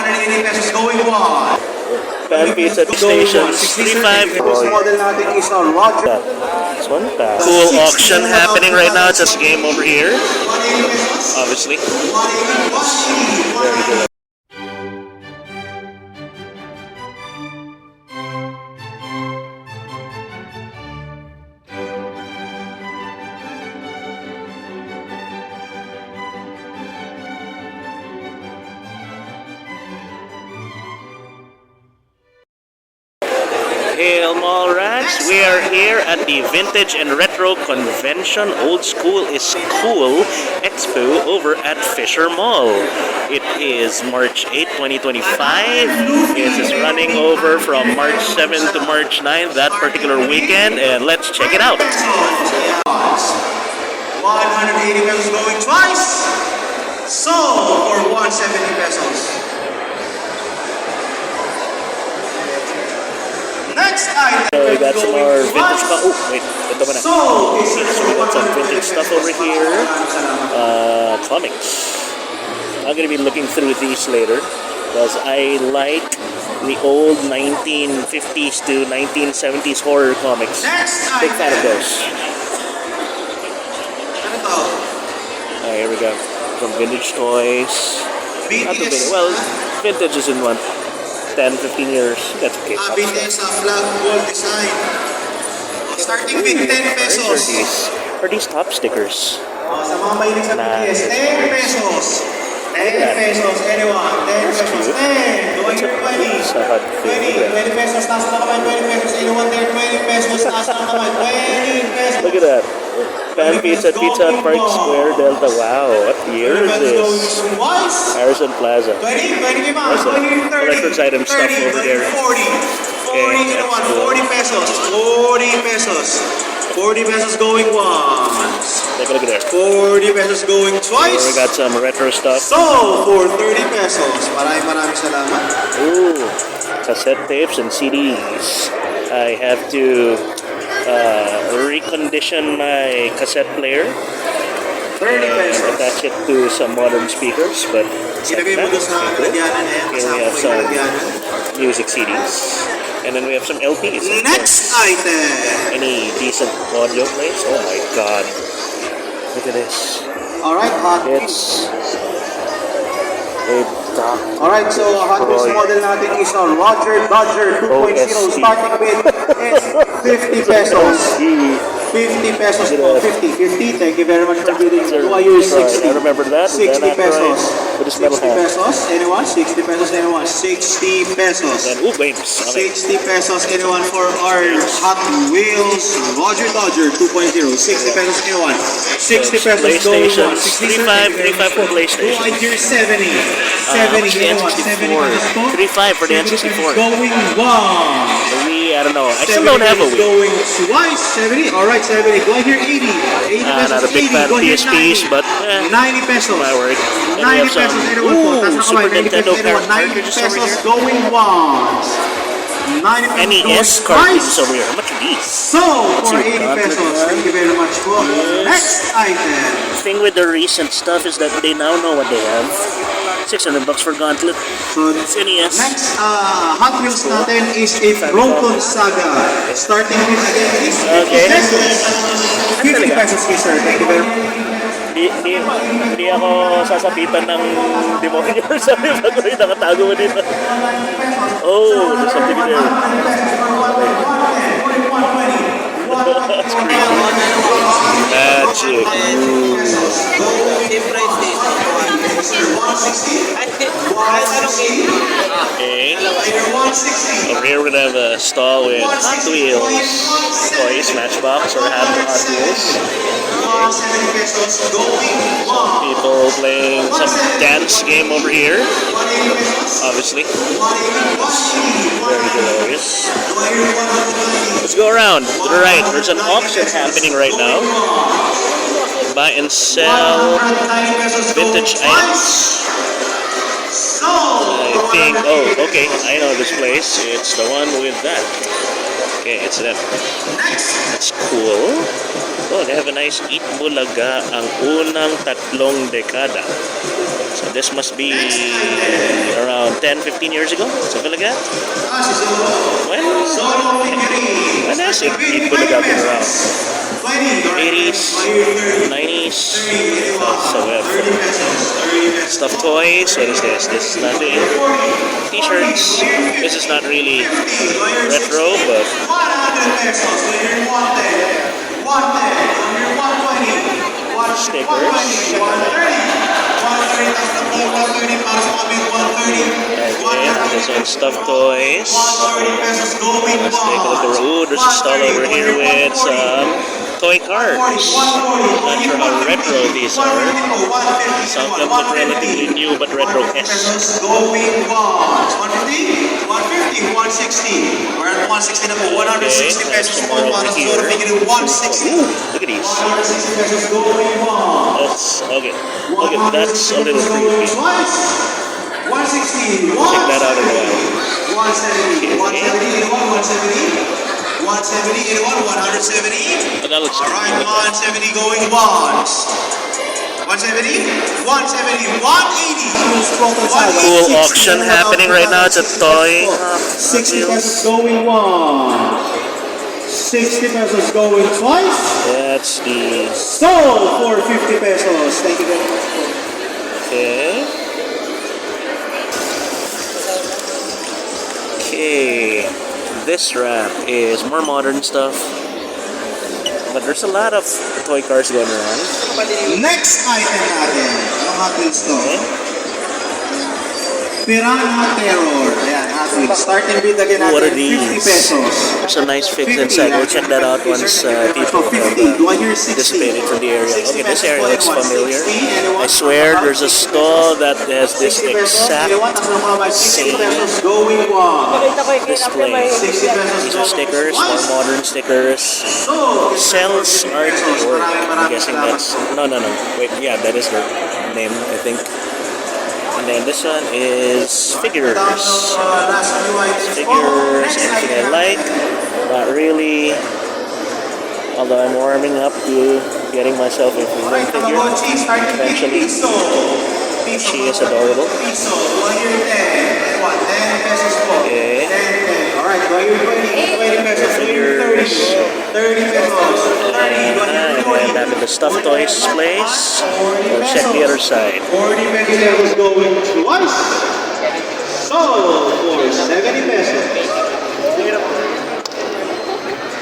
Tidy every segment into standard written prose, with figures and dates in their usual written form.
180 pesos going one. Pan pizza stations 35. First model natin is a Roger. This one pass. Cool auction happening right now. Just game over here. Obviously. Very good. Hail Mallrats! We are here at the Vintage and Retro Convention Old School is Cool Expo over at Fisher Mall. It is March 8, 2025. It is running over from March 7 to March 9, that particular weekend, and let's check it out. 180 pesos going twice. Sold for 170 pesos. Next item. So we got some more vintage stuff. Oh, wait. Ito ba na? So we got some vintage stuff over here. Comics. I'm gonna be looking through these later because I like the old 1950s to 1970s horror comics. Big fan of those. Here we go. Some vintage toys. Not too big. Well, vintage is in one. 10, 15 years. That's okay. BTS flag gold design. Starting with 10 pesos. Are these top stickers? Sa mga mahilig sa BTS, 10 pesos. 10 pesos, anyone. 10 pesos. 10. Going here, 20. 20 pesos. Taas na kamay, 20 pesos. Anyone there, 20 pesos. Taas na kamay, 20 pesos. Look at that. Pan Pizza, Pizza Hut Park Square, Delta. Wow, what year is this? Harrison Plaza. 20, 20, collector's item stuff over there. 40. 40, anyone. 40 pesos. 40 pesos. 40 pesos going once. Take a look at that. 40 pesos going twice. We got some retro stuff. So, for 30 pesos. Maraming salamat. Ooh, cassette tapes and CDs. I have to recondition my cassette player. 30 pesos. Attach it to some modern speakers, but here we have some music CDs. And then we have some LPs. Next item. Any decent audio plays? Oh my god. Look at this. Alright, Hot It's a dark. Alright, so Hot Wheels model natin is a Roger Dodger 2.0 starting with is 50 pesos. 50 pesos po. 50. Thank you very much for bidding. Do I use 60? I remember that. 60 pesos. With 60 pesos. Anyone? 60 pesos. Anyone? 60 pesos. And ooh, games. Okay. 60 pesos. Anyone for our Hot Wheels Roger Dodger 2.0? 60 pesos. Anyone? 60 pesos. PlayStation. 35 for PlayStation. Do I hear 70? 70. Anyone? 70 pesos po. 35 for the N64. Going one. The Wii, I don't know. I still don't have a Wii. Going twice. 70. Alright, 70. Go here 80. 80 pesos. Not a big fan of PSPs, but 90 pesos. My word. 90 pesos. Ooh, Super Nintendo cartridges over here. Going once. 90 pesos. NES cartridges over here. How much are these? So, for 80 pesos. Thank you very much for next item. The thing with the recent stuff is that they now know what they have. $600 for Gauntlet. So, it's NES. Next Hot Wheels natin is a Broken Saga. Starting with again is 50 pesos, sir. Thank you very much. Hindi ako sasapitan ng demonyo. Sabi ba ko rin nakatago mo dito? Oh, there's something there. That's crazy. Magic. Okay. Over here we're gonna have a stall with Hot Wheels toys, Matchbox, or Hot Wheels. Some people playing some dance game over here. Obviously. Very hilarious. Let's go around to the right. There's an auction happening right now. Buy and sell vintage items. I think, oh, okay, I know this place. It's the one with that. Okay, it's them. Next. That's cool. Oh, they have a nice Eat Bulaga ang unang tatlong dekada. So this must be around 10-15 years ago, something like that. When? When has Eat Bulaga been around? 80s, 90s. So we have stuffed toys. What is this? This is nothing. T-shirts. This is not really retro, but 100 pesos. Later 110. 110. 120. stickers. 130 para sa kapit 130. Okay, there's some stuffed toys. 130 pesos going Let's take a look at there's a stall over here with some toy cars. Not sure how retro these are. Some of them look relatively new but retro-esque. Going bonds. 150, 150, 160. We're at 160 na po. 160 pesos po. Para sa sort of figure 160. Look at these. 160 pesos going bonds. That's okay. Okay, that's a little creepy. 160. Check that out in a while. 170. 170. 170. 170, 170. Oh, that looks All right, good. 170 going bonds. 170, 170, 180. Cool auction happening right now. It's a toy. 60 pesos going once. 60 pesos going twice. That's the... Sold for 50 pesos. Thank you very much. Okay. Okay. This wrap is more modern stuff. But there's a lot of toy cars going around. Next item natin. Ang Hot Wheels to. Piranha Terror. Ayan, Hot Wheels. Starting bid again natin. What are these? 50 pesos. There's some nice figs inside. We'll check that out once people have dissipated from the area. Okay, this area looks familiar. I swear there's a stall that has this exact same display. These are stickers, more modern stickers. Sells artwork. I'm guessing that's... No. Wait, yeah, that is their name, I think. And then this one is figures. Figures, anything I like. Not really. Although I'm warming up to getting myself a figure eventually. She is adorable. Okay. Alright, 20 pesos. 30 pesos. And back at the stuffed toys place. We'll check the other side. 40 pesos going twice. Sold for 70 pesos.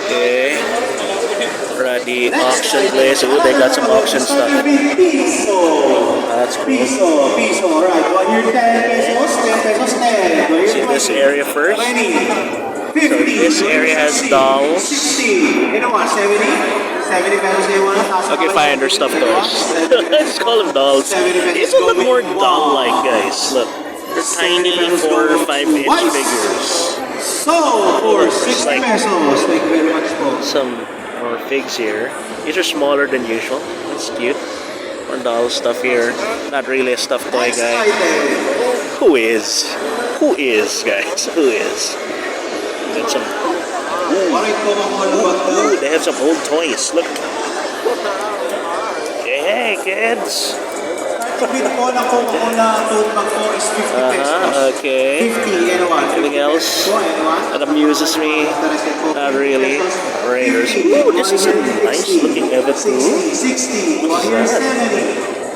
Okay. We're at the auction place. Ooh, they got some auction stuff. That's cool. Piso. Alright, 110 pesos, 10 pesos, 10. See this area first. 20, 50, So this area has dolls. 60. You know what, 70? 70 pesos they want. Okay, fine, they're stuffed toys. Let's call them dolls. These look more doll-like, guys. Look, they're tiny 4 or 5 inch figures. So, for 60 like pesos. Thank you very much, folks. some more figs here. These are smaller than usual. That's cute. More doll stuff here. Not really a stuffed toy Next guy. item. Who is? Who is, guys? Who is? Got some. Ooh, they have some old toys. Look. Hey, kids. Coca-Cola tote bag po is 50 pesos. Okay. 50, anyone? Anything else Anyone? that amuses me? Not really. Raiders. Ooh, this is a nice looking Eva 2. 60. What is that?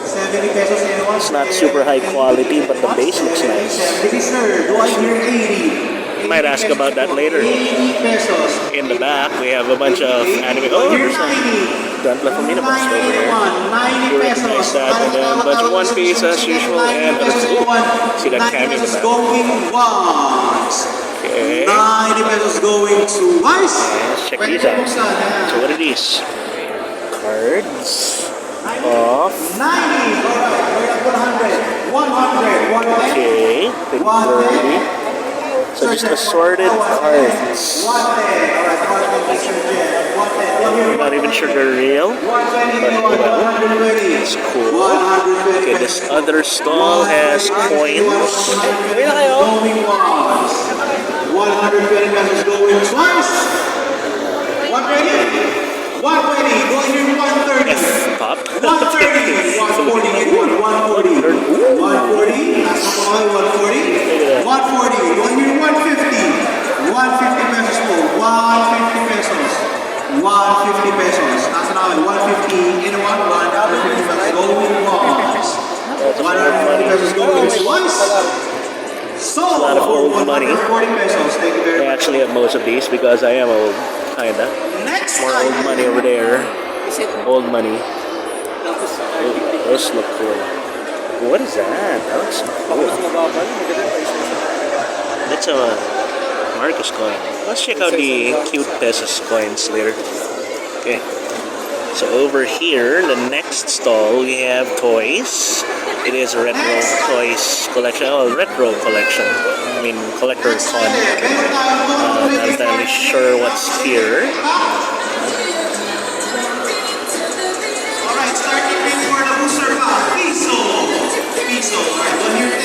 70 pesos, anyone? It's not super high quality, but the base looks nice. 70, sir. Do I hear 80? Might ask about that later. 80 pesos. In the back, we have a bunch of anime. Oh, there's a Don't Left Me over here. 90 pesos. And then a bunch of One Piece as usual. And see that cameo in the back. Going once. Okay. 90 pesos going twice. Let's check these out. So what are these? Cards of 90. Alright, we're at 100. 100. 110. okay, 30. So just assorted cards. I'm not even sure they're real, but whatever. It's cool. Okay, this other stall has coins. 120 pesos going twice. by 140? 140. Do I hear 150? 150 pesos po. 150 pesos. 150 pesos. Nasa na kami? 150. Anyone? 150 pesos. Going once. 150 pesos going twice. So, a lot of old money. 140 pesos. Thank you very I much. actually have most of these because I am old, kinda. Next More old money over there. Old money. Those look cool. What is that? That looks cool. That's a Marcus coin. Let's check out the cute pesos coins later. Okay. So over here, the next stall, we have toys. It is a retro toys collection. Oh, retro collection. I mean, collector con. Not entirely sure what's here. Alright, starting with for the booster pack. Piso. Alright, 1 here, 10.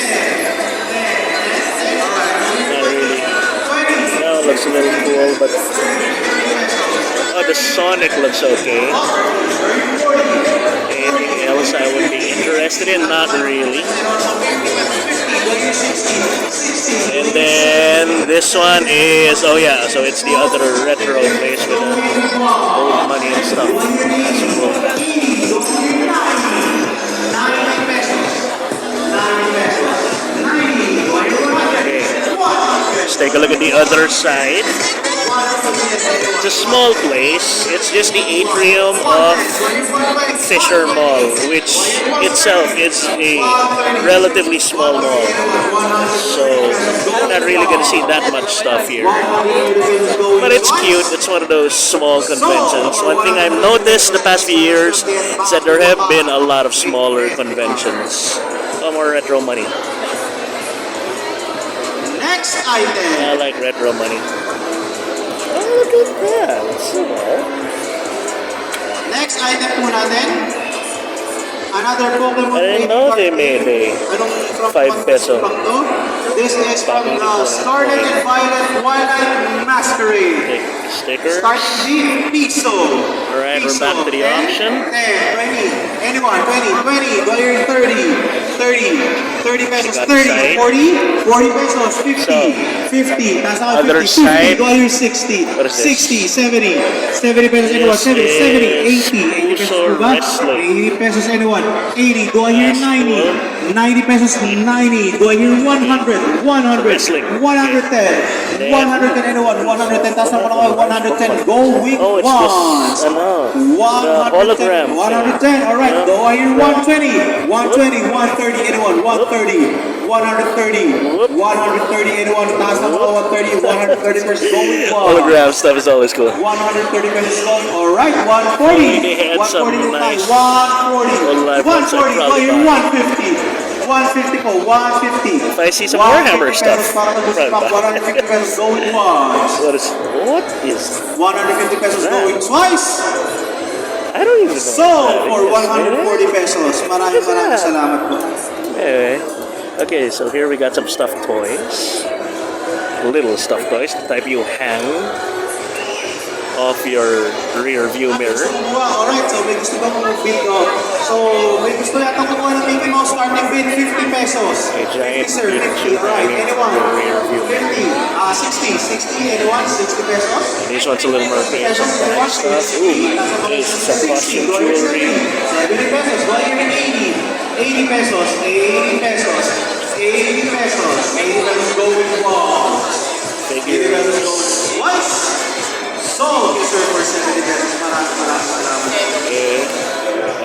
Alright, Not really. 20. No, it looks a little cool, but oh, the Sonic looks okay. Anything else I would be interested in? Not really. And then this one is, oh yeah, so it's the other retro place with the old money and stuff. That's cool. Okay, let's take a look at the other side. It's a small place. It's just the atrium of Fisher Mall, which itself is a relatively small mall. So, you're not really going to see that much stuff here. But it's cute. It's one of those small conventions. One thing I've noticed the past few years is that there have been a lot of smaller conventions. More retro money. Next item. I like retro money. Oh, look at that. Next item po natin. Another Pokemon. I didn't know they made a 5 peso. This is from the Scarlet and Violet Twilight Masquerade. Sticker. Starting with Piso. Alright, we're back to the auction. 10, 20, anyone, 20, go here 30 pesos, Got 30, side. 40 pesos, 50, So, 50, that's now other 50, side. 50, go here 60, What is this? 60, 70 pesos, anyone, This 70, 80 is pesos, Uso diba? Wrestling. 80 pesos, anyone, 80, go here That's 90, cool. 90 pesos, 90, go here 100, 100, Wrestling. 110, 110, anyone, 110, that's not 110, going Oh, it's once. this, ano, the 110, hologram. 110, alright, go on here, 120, 130, anyone, 130, 130, 130, anyone, taas na mga 130, 130 pesos going once. Hologram stuff is always cool. 130 pesos going, alright, 140, They had some 140, nice 140, ones I 140, go probably here, bought. 150, 150 po, 150. If I see some Warhammer 150 stuff, pesos para sa booster pack, 150 pesos going once. What is 150 pesos going twice. I don't even know. So, for 140 pesos, maraming salamat po. Anyway, okay, so here we got some stuffed toys. Little stuffed toys, the type you hang off your rear view mirror. Alright, so may gusto bang bid ko? So, may gusto yata kukuha ng Mickey Mouse starting bid 50 pesos. A giant 50 sir, 50, Pikachu right, hanging anyone? from the rear view 50, mirror. 60, anyone? 60 pesos? This one's a little more 60 fancy pesos, anyone? stuff. Ooh, there's some costume jewelry. 70 pesos, go here in 80 pesos, 80 pesos, 80 pesos, 80 pesos going once. 80 pesos Figures. going twice. So, yes sir, for 70 pesos, maraming salamat. Okay.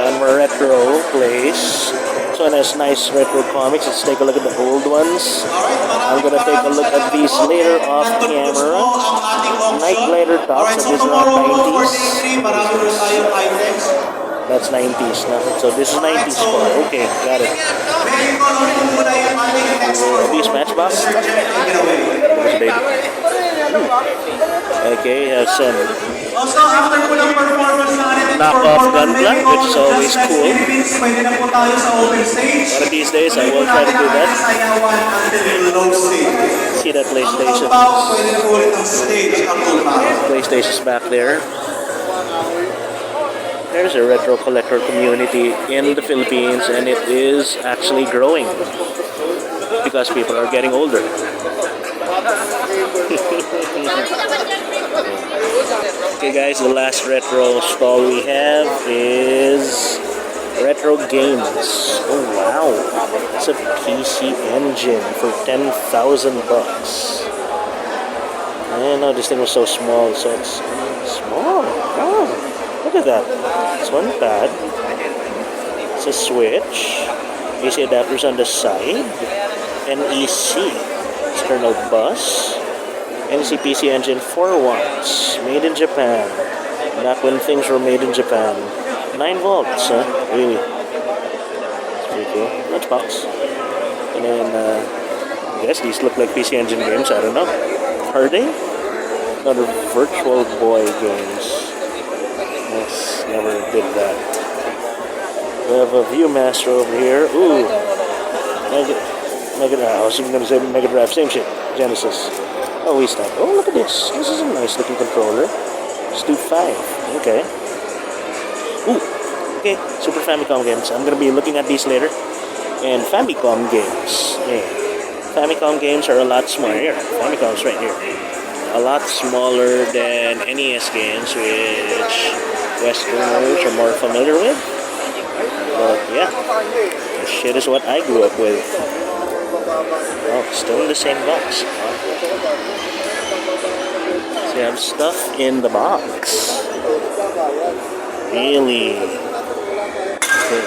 And more retro place. This one has nice retro comics. Let's take a look at the old ones. I'm gonna take a look at these later off camera. Night Glider tops, so these are not 90s. That's 90s now. So this is 90s for. Okay, got it. These Matchbox. There's a baby. Okay, have some Also, after po ng performance natin, knockoff gunpla, which is always cool. Pwede na po tayo sa open stage. One of these days, I will try to do that. Sayawan until low stage. See that Ang PlayStation. pagbaw, pwede na po ulit ang stage, ang pagbaw. PlayStation's back there. There's a retro collector community in the Philippines, and it is actually growing. because people are getting older. Okay guys, the last retro stall we have is retro games. Oh wow, it's a PC Engine for 10,000 bucks. I didn't know this thing was so small, so it's small. Oh, look at that. It's one pad. It's a switch. AC adapters on the side. NEC. External bus. NEC PC Engine 4 watts. Made in Japan. Back when things were made in Japan. 9 volts, huh? Really? It's pretty cool. Lunchbox. And then, I guess these look like PC Engine games. I don't know. Are they? Other Virtual Boy games. Yes, never did that. We have a Viewmaster over here. Ooh. Mega Drive. I was even going to say Mega Drive. Same shit. Genesis. Oh, we stopped. Oh, look at this. This is a nice looking controller. Stu 5. Okay. Ooh. Okay. Super Famicom games. I'm going to be looking at these later. And Famicom games. Yeah. Famicom games are a lot smaller. Here. Famicom's right here. A lot smaller than NES games, which Westerners are more familiar with. But yeah, this shit is what I grew up with. Oh, still in the same box. So you have stuff in the box. Really? Okay.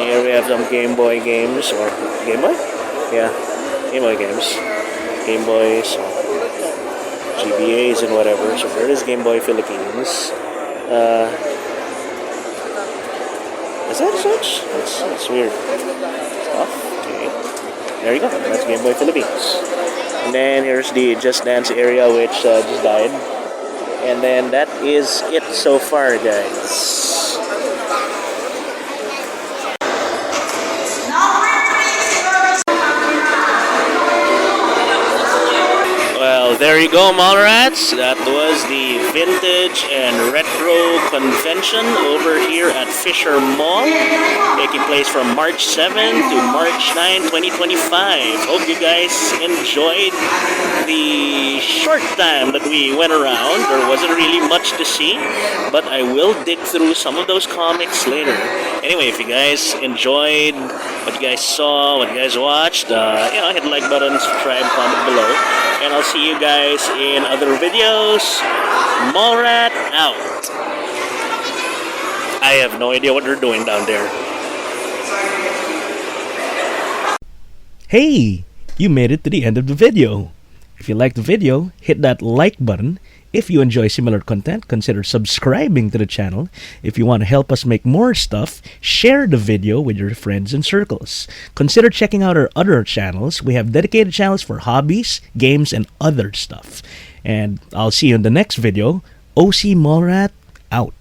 Here we have some Game Boy games, or Game Boy? Yeah, Game Boy games. Game Boys, GBAs and whatever. So there is Game Boy Philippines. Is that such? That's weird. Stuff. Okay. There you go. That's Game Boy Philippines. And then here's the Just Dance area, which just died. And then that is it so far, guys. Well, there you go, Mallrats. That was the Vintage and Retro Convention over here at Fisher Mall, taking place from March 7 to March 9, 2025. Hope you guys enjoyed the short time that we went around. There wasn't really much to see, but I will dig through some of those comics later. Anyway, if you guys enjoyed what you guys saw, what you guys watched, hit the like button, subscribe, comment below. And I'll see you guys in other videos. Mallrat out. I have no idea what they're doing down there. Hey! You made it to the end of the video. If you liked the video, hit that like button. If you enjoy similar content, consider subscribing to the channel. If you want to help us make more stuff, share the video with your friends and circles. Consider checking out our other channels. We have dedicated channels for hobbies, games, and other stuff. And I'll see you in the next video. OC Mallrat out.